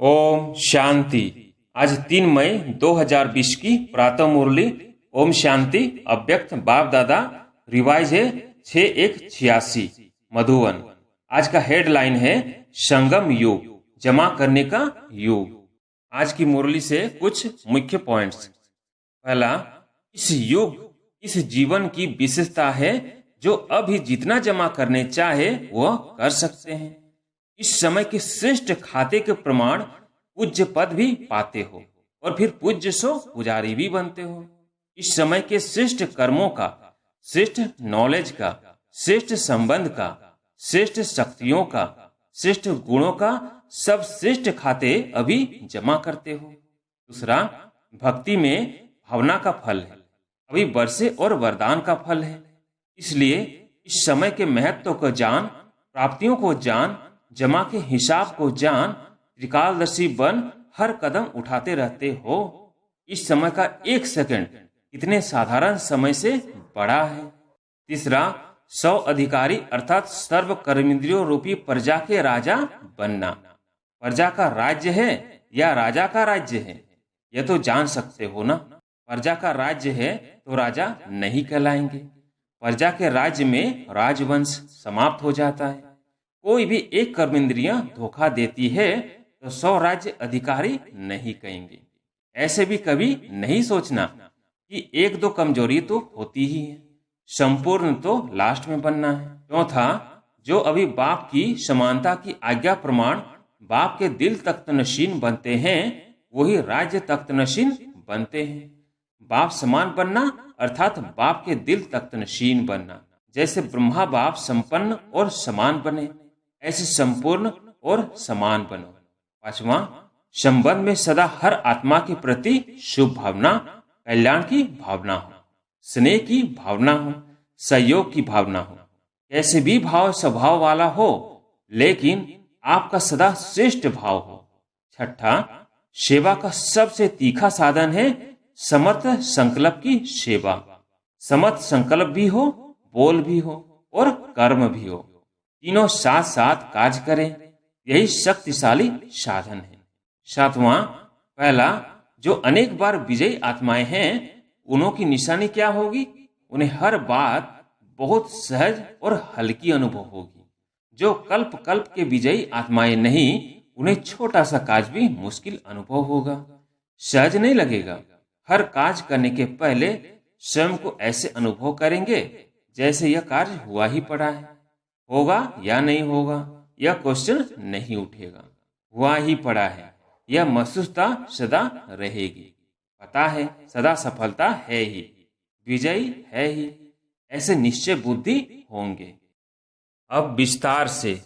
ओम शांति। आज 3 मई 2020 की प्रातः मुरली ओम शांति अव्यक्त बाप दादा रिवाइज है 6186 मधुवन। आज का हेडलाइन है संगम युग, जमा करने का युग। आज की मुरली से कुछ मुख्य पॉइंट्स। पहला, इस युग इस जीवन की विशेषता है जो अभी जितना जमा करने चाहे वह कर सकते हैं। इस समय के श्रेष्ठ खाते के प्रमाण पूज्य पद भी पाते हो और फिर पूज्य सो पुजारी भी बनते हो। इस समय के श्रेष्ठ कर्मों का, श्रेष्ठ नॉलेज का, श्रेष्ठ संबंध का, श्रेष्ठ शक्तियों का, श्रेष्ठ गुणों का सब श्रेष्ठ खाते अभी जमा करते हो। दूसरा, भक्ति में भावना का फल है, अभी वर्षे और वरदान का फल है। इसलिए इस समय के महत्व को जान, प्राप्तियों को जान, जमा के हिसाब को जान, त्रिकालदर्शी बन हर कदम उठाते रहते हो। इस समय का 1 सेकंड इतने साधारण समय से बड़ा है। तीसरा, 100 अधिकारी अर्थात सर्व कर्मेंद्रियों रूपी प्रजा के राजा बनना। प्रजा का राज्य है या राजा का राज्य है, यह तो जान सकते हो ना। प्रजा का राज्य है तो राजा नहीं कहलाएंगे। प्रजा के राज्य में राजवंश समाप्त हो जाता है। कोई भी एक कर्मेंद्रियां धोखा देती है तो 100 राज्य अधिकारी नहीं कहेंगे। ऐसे भी कभी नहीं सोचना कि 1-2 कमजोरी तो होती ही है, संपूर्ण तो लास्ट में बनना है। चौथा, जो अभी बाप की समानता की आज्ञा प्रमाण बाप के दिल तख्त नशीन बनते हैं वही राज्य तख्त नशीन बनते हैं। बाप समान बनना अर्थात बाप के दिल तख्त नशीन बनना। जैसे ब्रह्मा बाप संपन्न और समान बने, ऐसे संपूर्ण और समान बनो। पांचवा, संबंध में सदा हर आत्मा के प्रति शुभ भावना, कल्याण की भावना हो, स्नेह की भावना हो, सहयोग की भावना हो। कैसे भी भाव स्वभाव वाला हो लेकिन आपका सदा श्रेष्ठ भाव हो। छठा, सेवा का सबसे तीखा साधन है समर्थ संकल्प की सेवा। समर्थ संकल्प भी हो, बोल भी हो और कर्म भी हो, तीनों साथ साथ कार्य करें, यही शक्तिशाली साधन है। सातवां, पहला, जो अनेक बार विजयी आत्माएं हैं उन्हों की निशानी क्या होगी? उन्हें हर बात बहुत सहज और हल्की अनुभव होगी। जो कल्प कल्प के विजयी आत्माएं नहीं, उन्हें छोटा सा काज भी मुश्किल अनुभव होगा, सहज नहीं लगेगा। हर कार्य करने के पहले स्वयं को ऐसे अनुभव करेंगे जैसे यह कार्य हुआ ही पड़ा है। होगा या नहीं होगा यह क्वेश्चन नहीं उठेगा, हुआ ही पड़ा है यह महसूसता सदा रहेगी। पता है सदा सफलता है ही, विजयी है ही, ऐसे निश्चय बुद्धि होंगे। अब विस्तार से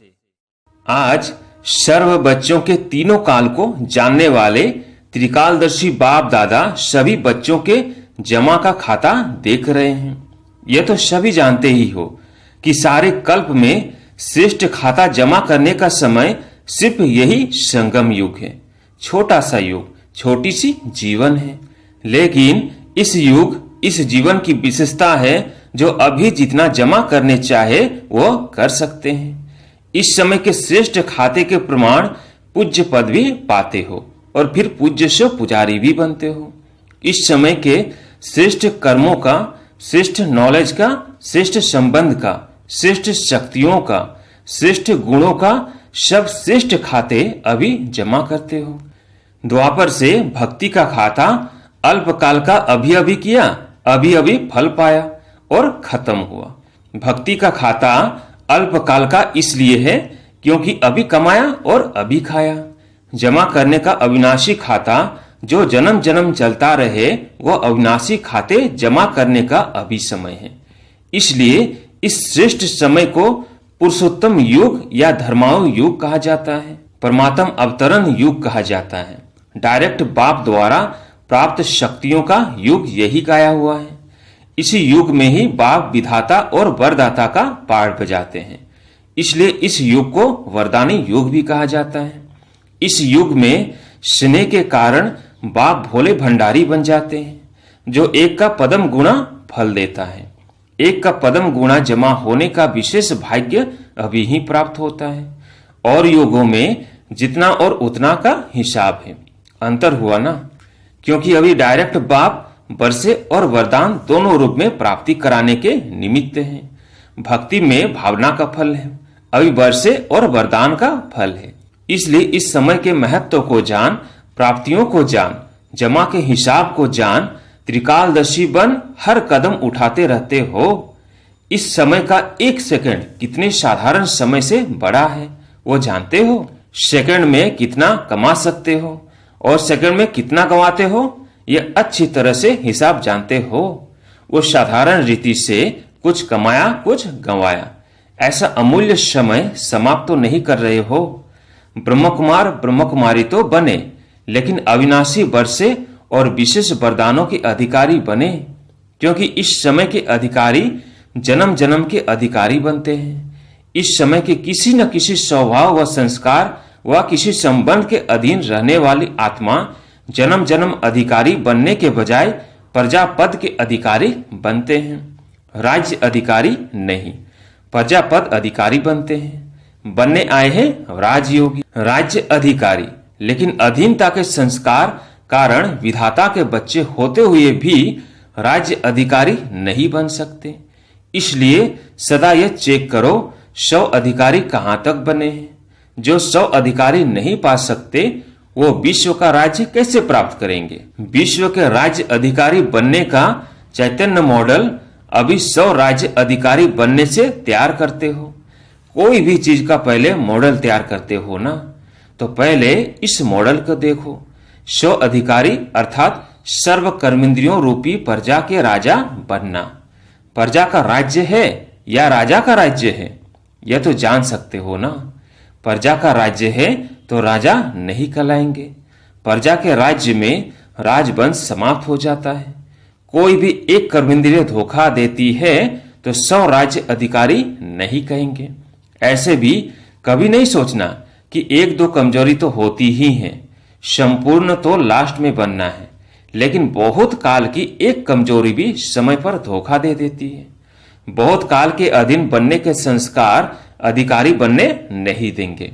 आज सर्व बच्चों के तीनों काल को जानने वाले त्रिकालदर्शी बाप दादा सभी बच्चों के जमा का खाता देख रहे हैं। यह तो सभी जानते ही हो कि सारे कल्प में श्रेष्ठ खाता जमा करने का समय सिर्फ यही संगम युग है। छोटा सा युग, छोटी सी जीवन है, लेकिन इस युग इस जीवन की विशेषता है जो अभी जितना जमा करने चाहे वो कर सकते हैं। इस समय के श्रेष्ठ खाते के प्रमाण पूज्य पद भी पाते हो और फिर पूज्य से पुजारी भी बनते हो। इस समय के श्रेष्ठ कर्मों का, श्रेष्ठ नॉलेज का, श्रेष्ठ संबंध का, श्रेष्ठ शक्तियों का, श्रेष्ठ गुणों का सब श्रेष्ठ खाते अभी जमा करते हो। द्वापर से भक्ति का खाता अल्पकाल का अभी अभी किया, अभी अभी फल पाया और खत्म हुआ। भक्ति का खाता अल्पकाल का इसलिए है क्योंकि अभी कमाया और अभी खाया। जमा करने का अविनाशी खाता जो जन्म जन्म चलता रहे वह अविनाशी खाते जमा करने का अभी समय है। इसलिए इस श्रेष्ठ समय को पुरुषोत्तम युग या धर्मायु युग कहा जाता है, परमात्म अवतरण युग कहा जाता है। डायरेक्ट बाप द्वारा प्राप्त शक्तियों का युग यही गाया हुआ है। इसी युग में ही बाप विधाता और वरदाता का पाठ बजाते हैं, इसलिए इस युग को वरदानी युग भी कहा जाता है। इस युग में स्नेह के कारण बाप भोले भंडारी बन जाते हैं जो एक का पदम गुणा फल देता है। एक का पदम गुणा जमा होने का विशेष भाग्य अभी ही प्राप्त होता है। और युगों में जितना और उतना का हिसाब है। अंतर हुआ ना, क्योंकि अभी डायरेक्ट बाप वर्षे और वरदान दोनों रूप में प्राप्ति कराने के निमित्त हैं। भक्ति में भावना का फल है, अभी वर्षे और वरदान का फल है। इसलिए इस समय के महत्व को जान, प्राप्तियों को जान, जमा के हिसाब को जान, त्रिकालदर्शी बन हर कदम उठाते रहते हो। इस समय का एक सेकंड कितने साधारण समय से बड़ा है वो जानते हो? सेकंड में कितना कमा सकते हो और सेकंड में कितना गंवाते हो, ये अच्छी तरह से हिसाब जानते हो। वो साधारण रीति से कुछ कमाया कुछ गंवाया, ऐसा अमूल्य समय समाप्त तो नहीं कर रहे हो। ब्रह्म कुमार ब्रह्म कुमारी तो बने, लेकिन अविनाशी वर्षे और विशेष वरदानों के अधिकारी बने, क्योंकि इस समय के अधिकारी जन्म जन्म के अधिकारी बनते हैं। इस समय के किसी न किसी स्वभाव व संस्कार व किसी संबंध के अधीन रहने वाली आत्मा जन्म जन्म अधिकारी बनने के बजाय प्रजा पद के अधिकारी बनते हैं। राज्य अधिकारी नहीं, प्रजा पद अधिकारी बनते हैं। बनने आए हैं राजयोगी, राज्य अधिकारी, लेकिन अधीनता के संस्कार कारण विधाता के बच्चे होते हुए भी राज्य अधिकारी नहीं बन सकते। इसलिए सदा यह चेक करो 100 अधिकारी कहां तक बने हैं। जो 100 अधिकारी नहीं पा सकते वो विश्व का राज्य कैसे प्राप्त करेंगे? विश्व के राज्य अधिकारी बनने का चैतन्य मॉडल अभी 100 राज्य अधिकारी बनने से तैयार करते हो। कोई भी चीज का पहले मॉडल तैयार करते हो ना, तो पहले इस मॉडल को देखो। 100 अधिकारी अर्थात सर्व कर्मेंद्रियों रूपी प्रजा के राजा बनना। प्रजा का राज्य है या राजा का राज्य है, यह तो जान सकते हो ना। प्रजा का राज्य है तो राजा नहीं कहलाएंगे। प्रजा के राज्य में राजवंश समाप्त हो जाता है। कोई भी एक कर्मेंद्रिय धोखा देती है तो 100 राज्य अधिकारी नहीं कहेंगे। ऐसे भी कभी नहीं सोचना कि एक दो कमजोरी तो होती ही है, संपूर्ण तो लास्ट में बनना है। लेकिन बहुत काल की एक कमजोरी भी समय पर धोखा दे देती है। बहुत काल के अधीन बनने के संस्कार अधिकारी बनने नहीं देंगे।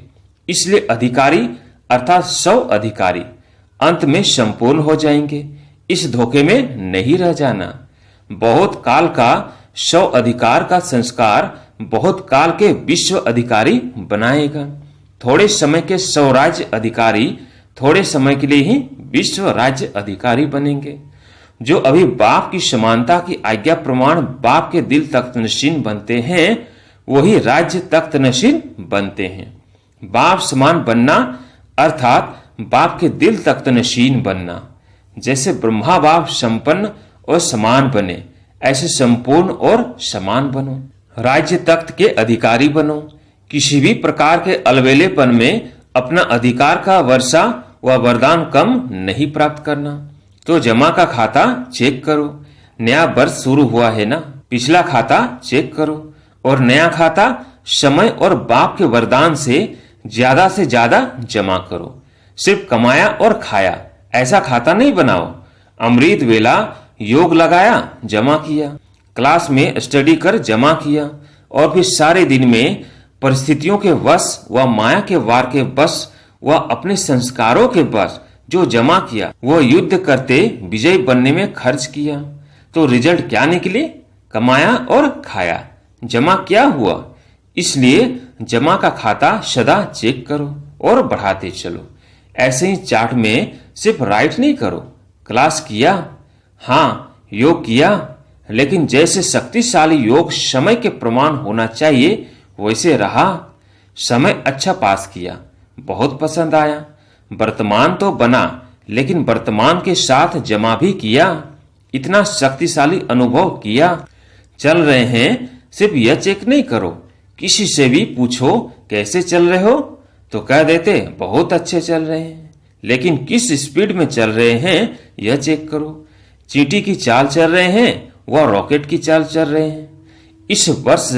इसलिए अधिकारी अर्थात 100 अधिकारी अंत में संपूर्ण हो जाएंगे। इस धोखे में नहीं रह जाना। बहुत काल का 100 अधिकार का संस्कार बहुत काल के विश्व अधिकारी बनाएगा। थोड़े समय के 100 राज्य अधिकारी थोड़े समय के लिए ही विश्व राज्य अधिकारी बनेंगे। जो अभी बाप की समानता की आज्ञा प्रमाण बाप के दिल तख्त नशीन बनते हैं, वही राज्य तख्त नशीन बनते हैं। बाप समान बनना अर्थात बाप के दिल तख्त नशीन बनना। जैसे ब्रह्मा बाप संपन्न और समान बने, ऐसे संपूर्ण और समान बनो। राज्य तख्त के अधिकारी बनो। किसी भी प्रकार के अलवेलेपन में अपना अधिकार का वर्षा व वरदान कम नहीं प्राप्त करना। तो जमा का खाता चेक करो। नया वर्ष शुरू हुआ है ना, पिछला खाता चेक करो और नया खाता समय और बाप के वरदान से ज्यादा जमा करो। सिर्फ कमाया और खाया ऐसा खाता नहीं बनाओ। अमृत वेला योग लगाया जमा किया, क्लास में स्टडी कर जमा किया और फिर सारे दिन में परिस्थितियों के वश व माया के वार के वश व अपने संस्कारों के वश जो जमा किया वो युद्ध करते विजय बनने में खर्च किया। तो रिजल्ट क्या निकले? कमाया और खाया, जमा क्या हुआ? इसलिए जमा का खाता सदा चेक करो और बढ़ाते चलो। ऐसे ही चार्ट में सिर्फ राइट नहीं करो। क्लास किया, हाँ योग किया, लेकिन जैसे शक्तिशाली योग समय के प्रमाण होना चाहिए वैसे रहा। समय अच्छा पास किया, बहुत पसंद आया। वर्तमान तो बना, लेकिन वर्तमान के साथ जमा भी किया। इतना शक्तिशाली अनुभव किया। चल रहे हैं, सिर्फ यह चेक नहीं करो। किसी से भी पूछो कैसे चल रहे हो तो कह देते बहुत अच्छे चल रहे हैं, लेकिन किस स्पीड में चल रहे हैं यह चेक करो। चींटी की चाल चल रहे हैं व रॉकेट की चाल चल रहे हैं। इस वर्ष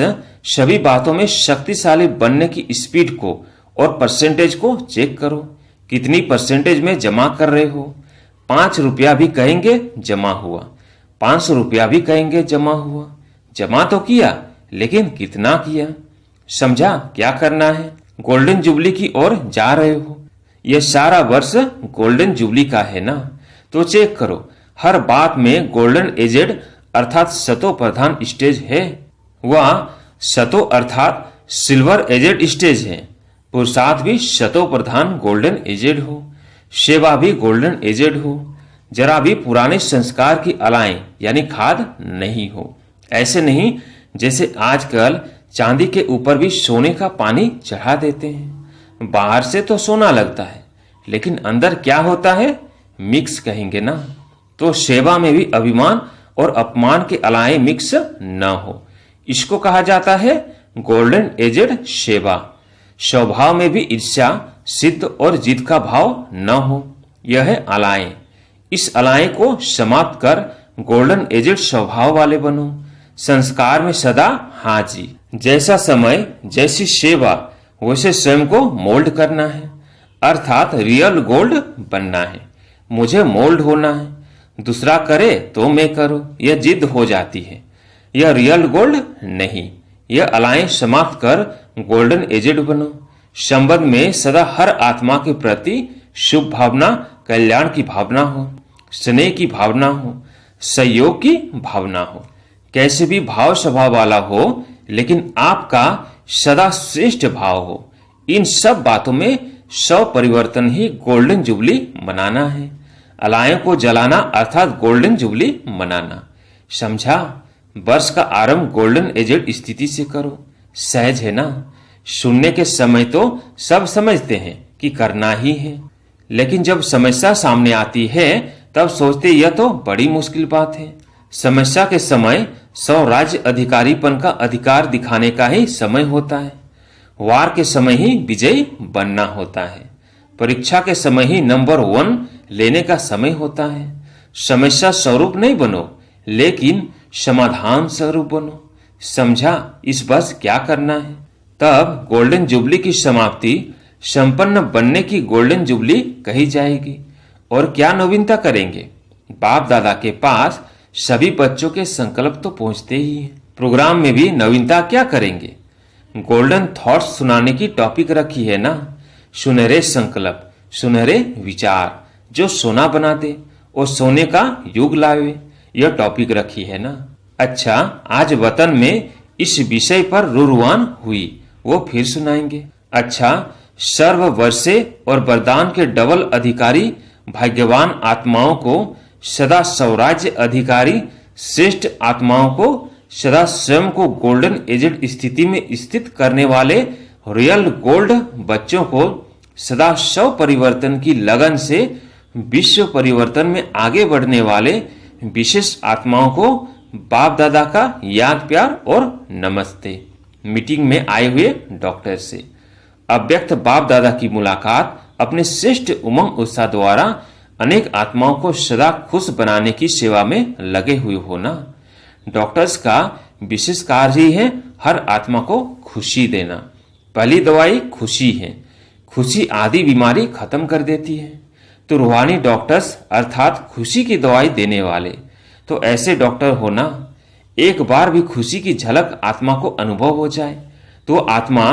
सभी बातों में शक्तिशाली बनने की स्पीड को और परसेंटेज को चेक करो। कितनी परसेंटेज में जमा कर रहे हो? 5 रुपया भी कहेंगे जमा हुआ, 500 रुपया भी कहेंगे जमा हुआ। जमा तो किया, लेकिन कितना किया? समझा क्या करना है? गोल्डन जुबली की ओर जा रहे हो। यह सारा वर्ष गोल्डन जुबली का है ना, तो चेक करो, हर बात में गोल्डन एजेड अर्थात शतो प्रधान स्टेज है। वह शतो अर्थात सिल्वर एजेड स्टेज है। पुरुषार्थ भी शतो प्रधान गोल्डन एजेड हो, सेवा भी गोल्डन एजेड हो, जरा भी पुराने संस्कार की अलाएं यानी खाद नहीं हो। ऐसे नहीं जैसे आजकल चांदी के ऊपर भी सोने का पानी चढ़ा देते हैं। बाहर से तो सोना लगता है, लेकिन अंदर क्या होता है, मिक्स कहेंगे ना। तो सेवा में भी अभिमान और अपमान के अलाएं मिक्स न हो, इसको कहा जाता है गोल्डन एजेड सेवा। स्वभाव में भी ईर्ष्या, सिद्ध और जीत का भाव न हो, यह है अलाएं। इस अलाएं को समाप्त कर गोल्डन एजेड स्वभाव वाले बनो। संस्कार में सदा हाजी, जैसा समय जैसी सेवा वैसे स्वयं को मोल्ड करना है, अर्थात रियल गोल्ड बनना है। मुझे मोल्ड होना है, दूसरा करे तो मैं करूं, यह जिद हो जाती है। यह रियल गोल्ड नहीं। यह अलाएं समाप्त कर गोल्डन एजेड बनो। संबंध में सदा हर आत्मा के प्रति शुभ भावना, कल्याण की भावना हो, स्नेह की भावना हो, सहयोग की भावना हो। कैसे भी भाव स्वभाव वाला हो, लेकिन आपका सदा श्रेष्ठ भाव हो। इन सब बातों में सौ परिवर्तन ही गोल्डन जुबली मनाना है। अलायों को जलाना अर्थात गोल्डन जुबली मनाना। समझा? वर्ष का आरंभ गोल्डन एजेड स्थिति से करो। सहज है ना? सुनने के समय तो सब समझते हैं कि करना ही है, लेकिन जब समस्या सामने आती है तब सोचते यह तो बड़ी मुश्किल बात है। समस्या के समय सौ राज्य अधिकारीपन का अधिकार दिखाने का ही समय होता है। वार के समय ही विजयी बनना होता है। परीक्षा के समय ही नंबर 1 लेने का समय होता है। समस्या स्वरूप नहीं बनो, लेकिन समाधान स्वरूप बनो। समझा इस वर्ष क्या करना है? तब गोल्डन जुबली की समाप्ति संपन्न बनने की गोल्डन जुबली कही जाएगी। और क्या नवीनता करेंगे? बाप दादा के पास सभी बच्चों के संकल्प तो पहुंचते ही हैं। प्रोग्राम में भी नवीनता क्या करेंगे? गोल्डन थॉट्स सुनाने की टॉपिक रखी है ना। सुनहरे संकल्प, सुनहरे विचार जो सोना बना दे और सोने का युग लावे, यह टॉपिक रखी है ना। अच्छा, आज वतन में इस विषय पर रुरवान हुई, वो फिर सुनाएंगे। अच्छा, सर्व वर्षे और वरदान के डबल अधिकारी भाग्यवान आत्माओं को सदा स्वराज्य अधिकारी श्रेष्ठ आत्माओं को सदा स्वयं को गोल्डन एजेड स्थिति में स्थित करने वाले रियल गोल्ड बच्चों को सदा स्व परिवर्तन की लगन से विश्व परिवर्तन में आगे बढ़ने वाले विशेष आत्माओं को बाप दादा का याद प्यार और नमस्ते। मीटिंग में आए हुए डॉक्टर से अव्यक्त बाप दादा की मुलाकात अपने श्रेष्ठ उमंग उत्साह द्वारा अनेक आत्माओं को सदा खुश बनाने की सेवा में लगे हुए हो ना। डॉक्टर्स का विशेष कार्य ही है हर आत्मा को खुशी देना। पहली दवाई खुशी है। खुशी आदि बीमारी खत्म कर देती है। तो रूहानी डॉक्टर्स अर्थात खुशी की दवाई देने वाले, तो ऐसे डॉक्टर होना। एक बार भी खुशी की झलक आत्मा को अनुभव हो जाए तो आत्मा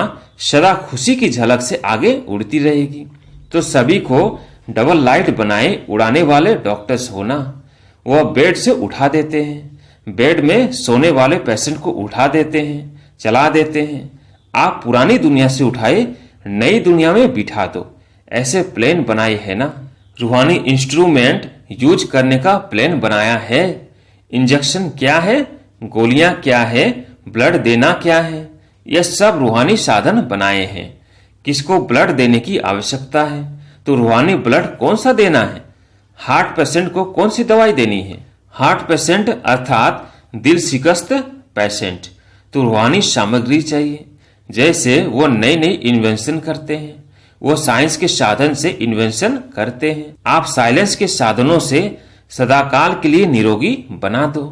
सदा खुशी की झलक से आगे उड़ती रहेगी। तो सभी को डबल लाइट बनाए उड़ाने वाले डॉक्टर्स होना। वह बेड से उठा देते हैं, बेड में सोने वाले पेशेंट को उठा देते हैं, चला देते हैं। आप पुरानी दुनिया से उठाए नई दुनिया में बिठा दो, ऐसे प्लेन बनाए है ना। रूहानी इंस्ट्रूमेंट यूज करने का प्लान बनाया है। इंजेक्शन क्या है, गोलियां क्या है, ब्लड देना क्या है, यह सब रूहानी साधन बनाए हैं। किसको ब्लड देने की आवश्यकता है, तो रूहानी ब्लड कौन सा देना है। हार्ट पेशेंट को कौन सी दवाई देनी है, हार्ट पेशेंट अर्थात दिल शिकस्त पेशेंट, तो रूहानी सामग्री चाहिए। जैसे वो नई नई इन्वेंशन करते हैं, वो साइंस के साधन से इन्वेंशन करते हैं। आप साइलेंस के साधनों से सदाकाल के लिए निरोगी बना दो।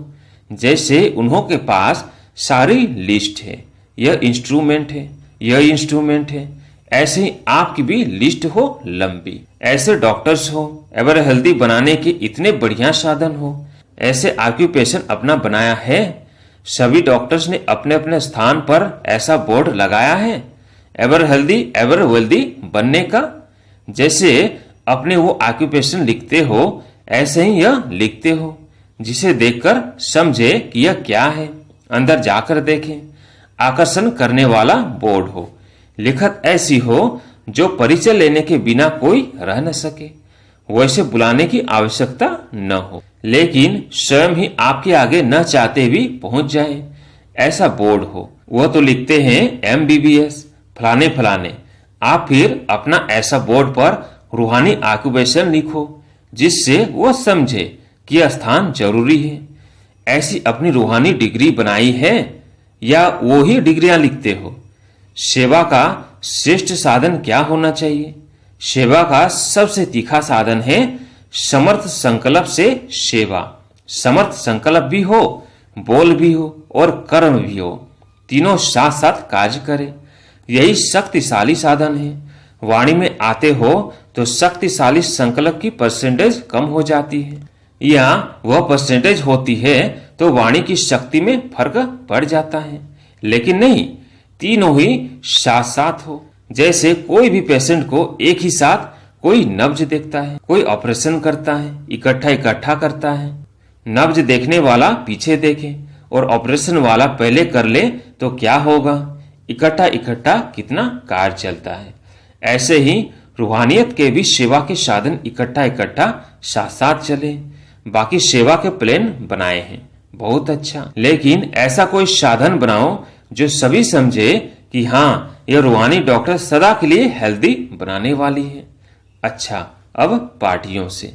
जैसे उन्हों के पास सारी लिस्ट है, यह इंस्ट्रूमेंट है, यह इंस्ट्रूमेंट है, ऐसे ही आपकी भी लिस्ट हो लंबी। ऐसे डॉक्टर्स हो, एवर हेल्दी बनाने के इतने बढ़िया साधन हो, ऐसे ऑक्यूपेशन अपना बनाया है। सभी डॉक्टर्स ने अपने अपने स्थान पर ऐसा बोर्ड लगाया है। एवर हेल्दी एवर वेल्दी बनने का। जैसे अपने वो ऑक्यूपेशन लिखते हो ऐसे ही यह लिखते हो, जिसे देखकर समझे कि यह क्या है, अंदर जाकर देखें। आकर्षण करने वाला बोर्ड हो, लिखत ऐसी हो जो परिचय लेने के बिना कोई रह न सके, वैसे बुलाने की आवश्यकता न हो, लेकिन स्वयं ही आपके आगे न चाहते भी पहुंच जाए, ऐसा बोर्ड हो। वह तो लिखते हैं MBBS फलाने फलाने। आप फिर अपना ऐसा बोर्ड पर रूहानी ऑक्यूपेशन लिखो, जिससे वो समझे कि यह स्थान जरूरी है। ऐसी अपनी रूहानी डिग्री बनाई है या वो ही डिग्रियां लिखते हो? सेवा का श्रेष्ठ साधन क्या होना चाहिए? सेवा का सबसे तीखा साधन है समर्थ संकल्प से सेवा। समर्थ संकल्प भी हो, बोल भी हो और कर्म भी हो, तीनों साथ साथ कार्य करे, यही शक्तिशाली साधन है। वाणी में आते हो तो शक्तिशाली संकल्प की परसेंटेज कम हो जाती है, या वह परसेंटेज होती है तो वाणी की शक्ति में फर्क पड़ जाता है। लेकिन नहीं, तीनों ही साथ साथ हो। जैसे कोई भी पेशेंट को एक ही साथ कोई नब्ज देखता है, कोई ऑपरेशन करता है, इकट्ठा करता है। नब्ज देखने वाला पीछे देखे और ऑपरेशन वाला पहले कर ले तो क्या होगा? इकट्ठा कितना कार्य चलता है। ऐसे ही रूहानियत के भी सेवा के साधन इकट्ठा साथ साथ चले। बाकी सेवा के प्लान बनाए हैं, बहुत अच्छा, लेकिन ऐसा कोई साधन बनाओ जो सभी समझे कि हाँ, यह रूहानी डॉक्टर सदा के लिए हेल्दी बनाने वाली है। अच्छा, अब पार्टियों से।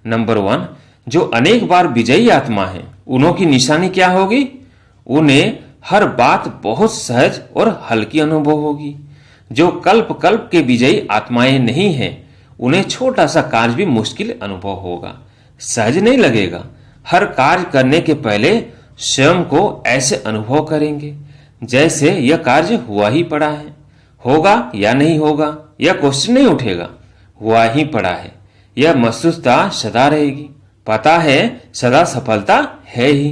नंबर 1, जो अनेक बार विजयी आत्मा है, उन्हों की निशानी क्या होगी? उन्हें हर बात बहुत सहज और हल्की अनुभव होगी। जो कल्प कल्प के विजयी आत्माएं नहीं हैं, उन्हें छोटा सा कार्य भी मुश्किल अनुभव होगा, सहज नहीं लगेगा। हर कार्य करने के पहले स्वयं को ऐसे अनुभव करेंगे जैसे यह कार्य हुआ ही पड़ा है। होगा या नहीं होगा यह क्वेश्चन नहीं उठेगा, हुआ ही पड़ा है। यह महसूसता सदा रहेगी, पता है सदा सफलता है ही,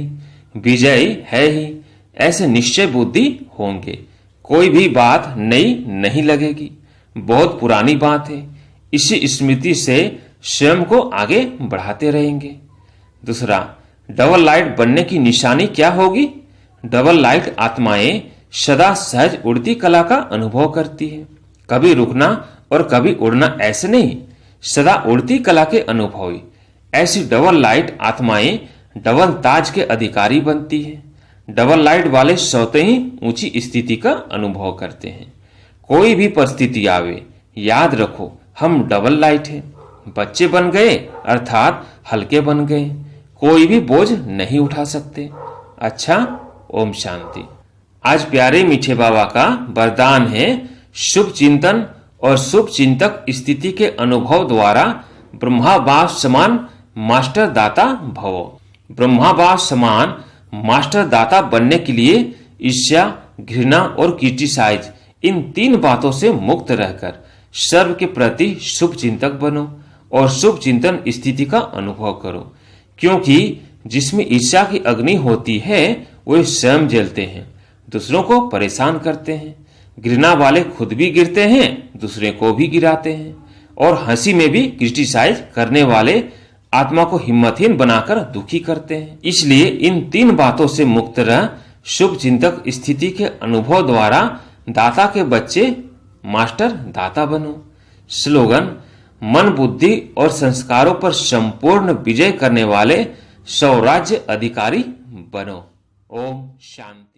विजय है ही, ऐसे निश्चय बुद्धि होंगे। कोई भी बात नई नहीं लगेगी, बहुत पुरानी बात है। इसी स्मृति से स्वयं को आगे बढ़ाते रहेंगे। दूसरा, डबल लाइट बनने की निशानी क्या होगी? डबल लाइट आत्माएं सदा सहज उड़ती कला का अनुभव करती है, कभी रुकना और कभी उड़ना ऐसे नहीं, सदा उड़ती कला के अनुभवी। ऐसी डबल लाइट आत्माएं डबल ताज के अधिकारी बनती है। डबल लाइट वाले स्वतः ही ऊंची स्थिति का अनुभव करते हैं। कोई भी परिस्थिति आवे, याद रखो हम डबल लाइट हैं। बच्चे बन गए अर्थात हल्के बन गए, कोई भी बोझ नहीं उठा सकते। अच्छा, ओम शांति। आज प्यारे मीठे बाबा का वरदान है शुभ चिंतन और शुभ चिंतक स्थिति के अनुभव द्वारा ब्रह्माबाप समान मास्टर दाता भवो। ब्रह्माबाप समान मास्टर दाता बनने के लिए ईर्ष्या, घृणा और क्रिटिसाइज, इन 3 बातों से मुक्त रहकर सर्व के प्रति शुभ चिंतक बनो और शुभ चिंतन स्थिति का अनुभव करो। क्योंकि जिसमें ईर्ष्या की अग्नि होती है वे स्वयं जलते हैं, दूसरों को परेशान करते हैं। घृणा वाले खुद भी गिरते हैं, दूसरे को भी गिराते हैं। और हंसी में भी क्रिटिसाइज करने वाले आत्मा को हिम्मतहीन बनाकर दुखी करते हैं। इसलिए इन 3 बातों से मुक्त रह शुभ चिंतक स्थिति के अनुभव द्वारा दाता के बच्चे मास्टर दाता बनो। स्लोगन, मन, बुद्धि और संस्कारों पर संपूर्ण विजय करने वाले स्वराज्य अधिकारी बनो। ओम शांति।